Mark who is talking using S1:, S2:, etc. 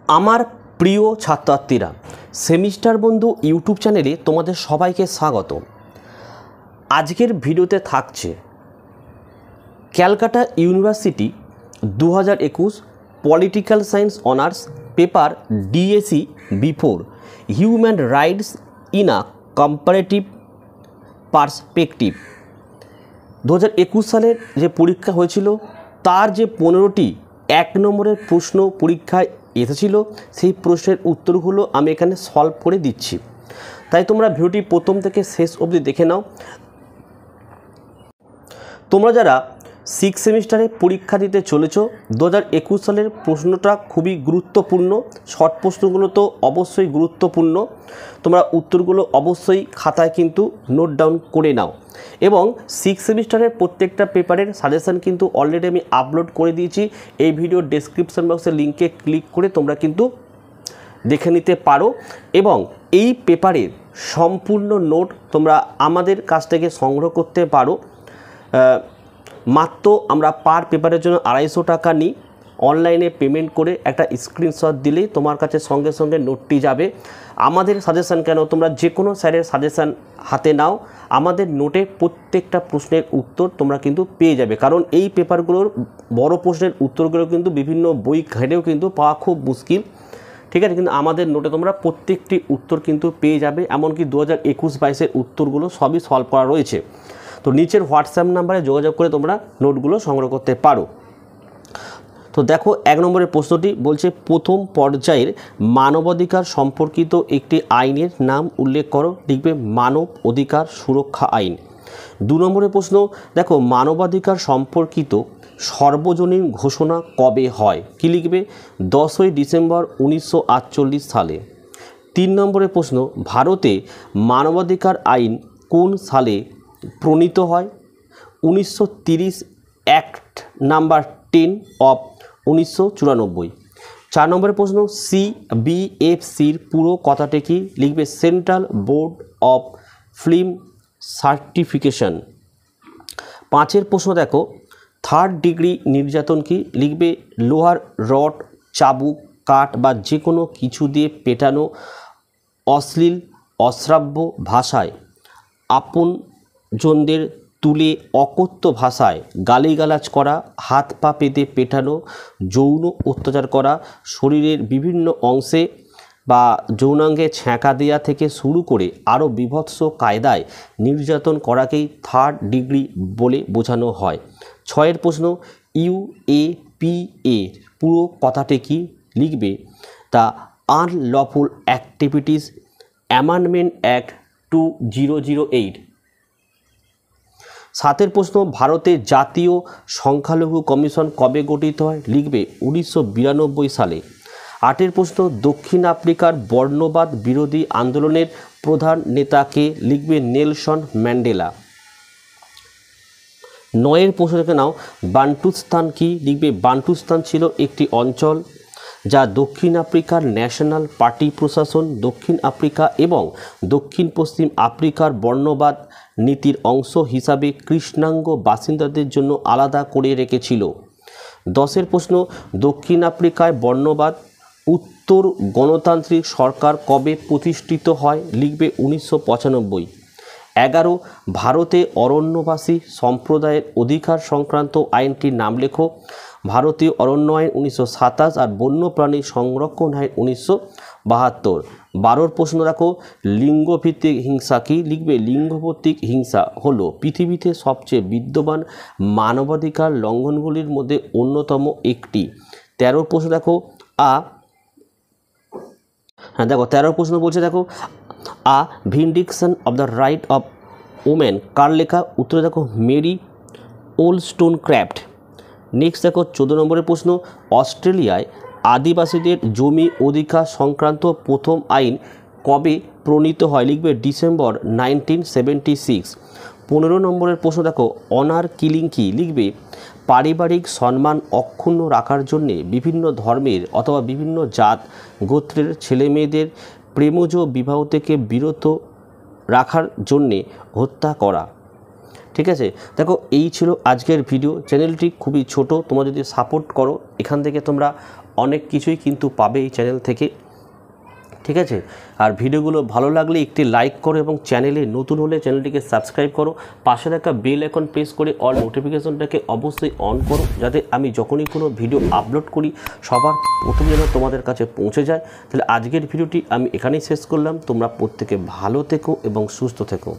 S1: আমার প্রিয় ছাত্রছাত্রীরা, সেমিস্টার বন্ধু ইউটিউব চ্যানেলে তোমাদের সবাইকে স্বাগত। আজকের ভিডিওতে থাকছে Calcutta University 2021 political science honours paper DSE B four human rights in a comparative perspective. 2021 সালের যে পরীক্ষা হয়েছিল তার যে 15টি 1 নম্বরের প্রশ্ন পরীক্ষায় এসেছিল, সেই প্রশ্নের উত্তরগুলো আমি এখানে সলভ করে দিচ্ছি। তাই তোমরা ভিডিওটি প্রথম থেকে শেষ অবধি দেখে নাও। তোমরা যারা 6 সেমিস্টারে পরীক্ষা দিতে চলেছ, 2021 সালের প্রশ্নটা খুবই গুরুত্বপূর্ণ। শর্ট প্রশ্নগুলো তো অবশ্যই গুরুত্বপূর্ণ, তোমরা উত্তরগুলো অবশ্যই খাতায় কিন্তু নোট ডাউন করে নাও। এবং 6 সেমিস্টারের প্রত্যেকটা পেপারের সাজেশান কিন্তু অলরেডি আমি আপলোড করে দিয়েছি। এই ভিডিওর ডেসক্রিপশন বক্সের লিঙ্কে ক্লিক করে তোমরা কিন্তু দেখে নিতে পারো। এবং এই পেপারের সম্পূর্ণ নোট তোমরা আমাদের কাছ থেকে সংগ্রহ করতে পারো। মাত্র আমরা পার পেপারের জন্য 250 টাকা নিই। অনলাইনে পেমেন্ট করে একটা স্ক্রিনশট দিলেই তোমার কাছে সঙ্গে সঙ্গে নোটটি যাবে। আমাদের সাজেশান কেন, তোমরা যে কোনো স্যারের সাজেশান হাতে নাও, আমাদের নোটে প্রত্যেকটা প্রশ্নের উত্তর তোমরা কিন্তু পেয়ে যাবে। কারণ এই পেপারগুলোর বড় প্রশ্নের উত্তরগুলো কিন্তু বিভিন্ন বই ঘেটেও কিন্তু পাওয়া খুব মুশকিল, ঠিক আছে। কিন্তু আমাদের নোটে তোমরা প্রত্যেকটি উত্তর কিন্তু পেয়ে যাবে। এমনকি 2021-22-এর উত্তরগুলো সবই সলভ করা রয়েছে। তো নিচের হোয়াটসঅ্যাপ নাম্বারে যোগাযোগ করে তোমরা নোটগুলো সংগ্রহ করতে পারো। তো দেখো 1 নম্বরের প্রশ্নটি বলছে, প্রথম পর্যায়ের মানবাধিকার সম্পর্কিত একটি আইনের নাম উল্লেখ করো। লিখবে মানব অধিকার সুরক্ষা আইন। 2 নম্বরের প্রশ্ন দেখো, মানবাধিকার সম্পর্কিত সর্বজনীন ঘোষণা কবে হয়? কি লিখবে? 10ই ডিসেম্বর 1948 সালে। 3 নম্বরের প্রশ্ন, ভারতে মানবাধিকার আইন কোন সালে প্রণীত হয়? 1930 অ্যাক্ট নাম্বার 10 অফ 1994। 4 নম্বরের প্রশ্ন, CBFCর পুরো কথাটি কি? লিখবে central board of film certification. 5-এর প্রশ্ন দেখো, 3rd ডিগ্রি নির্যাতন কি? লিখবে লোহার রড, চাবুক, কাঠ বা যে কোনো কিছু দিয়ে পেটানো, অশ্লীল অশ্রাব্য ভাষায় আপনজনদের তুলে অকথ্য ভাষায় গালিগালাজ করা, হাত পা পেতে পেটানো, যৌন অত্যাচার করা, শরীরের বিভিন্ন অংশে বা যৌনাঙ্গে ছ্যাঁকা দেওয়া থেকে শুরু করে আরও বীভৎস কায়দায় নির্যাতন করাকেই 3rd ডিগ্রি বলে বোঝানো হয়। 6-এর প্রশ্ন, UAPA পুরো কথাটি কি? লিখবে the unlawful activities amendment act 2008। 7-এর প্রশ্ন, ভারতের জাতীয় সংখ্যালঘু কমিশন কবে গঠিত হয়? লিখবে 1992 সালে। 8-এর প্রশ্ন, দক্ষিণ আফ্রিকার বর্ণবাদ বিরোধী আন্দোলনের প্রধান নেতাকে? লিখবে নেলসন ম্যান্ডেলা। 9-এর প্রশ্ন দেখে নাও, বান্টুস্তান কি? লিখবে বান্টুস্তান ছিল একটি অঞ্চল যা দক্ষিণ আফ্রিকার ন্যাশনাল পার্টি প্রশাসন দক্ষিণ আফ্রিকা এবং দক্ষিণ পশ্চিম আফ্রিকার বর্ণবাদ নীতির অংশ হিসাবে কৃষ্ণাঙ্গ বাসিন্দাদের জন্য আলাদা করে রেখেছিল। 10-এর প্রশ্ন, দক্ষিণ আফ্রিকায় বর্ণবাদ উত্তর গণতান্ত্রিক সরকার কবে প্রতিষ্ঠিত হয়? লিখবে 1995। 11, ভারতে অরণ্যবাসী সম্প্রদায়ের অধিকার সংক্রান্ত আইনটির নাম লেখো। ভারতীয় অরণ্য আইন 1927 আর বন্যপ্রাণী সংরক্ষণ আইন 1972। 12-র প্রশ্ন দেখো, লিঙ্গভিত্তিক হিংসা কি? লিখবে লিঙ্গভিত্তিক হিংসা হলো পৃথিবীতে সবচেয়ে বিদ্যমান মানবাধিকার লঙ্ঘনগুলির মধ্যে অন্যতম একটি। 13-র প্রশ্ন দেখো, দেখো 13-র প্রশ্ন বলছে, দেখো a vindication of the right of women কার লেখা? উত্তরে দেখো মেরি ওলস্টোনক্র্যাফট। নেক্সট দেখো 14 নম্বরের প্রশ্ন, অস্ট্রেলিয়ায় আদিবাসীদের জমি অধিকার সংক্রান্ত প্রথম আইন কবে প্রণীত হয়? লিখবে ডিসেম্বর 1976। 15 নম্বরের প্রশ্ন দেখো, অনার কিলিং কি? লিখবে পারিবারিক সম্মান অক্ষুণ্ণ রাখার জন্যে বিভিন্ন ধর্মের অথবা বিভিন্ন জাত গোত্রের ছেলেমেয়েদের প্রেমজ বিবাহ থেকে বিরত রাখার জন্যে হত্যা করা। ঠিক আছে, দেখো এই ছিল আজকের ভিডিও। চ্যানেলটি খুবই ছোট, তোমরা যদি সাপোর্ট করো এখান থেকে তোমরা অনেক কিছুই কিন্তু পাবে এই চ্যানেল থেকে, ঠিক আছে। আর ভিডিওগুলো ভালো লাগলে একটি লাইক করো এবং চ্যানেলে নতুন হলে চ্যানেলটিকে সাবস্ক্রাইব করো, পাশে থাকা বেল আইকন প্রেস করে অল নোটিফিকেশনটাকে অবশ্যই অন করো, যাতে আমি যখনই কোনো ভিডিও আপলোড করি সবার প্রথম যেন তোমাদের কাছে পৌঁছে যায়। তাহলে আজকের ভিডিওটি আমি এখানেই শেষ করলাম। তোমরা প্রত্যেকে ভালো থেকো এবং সুস্থ থেকো।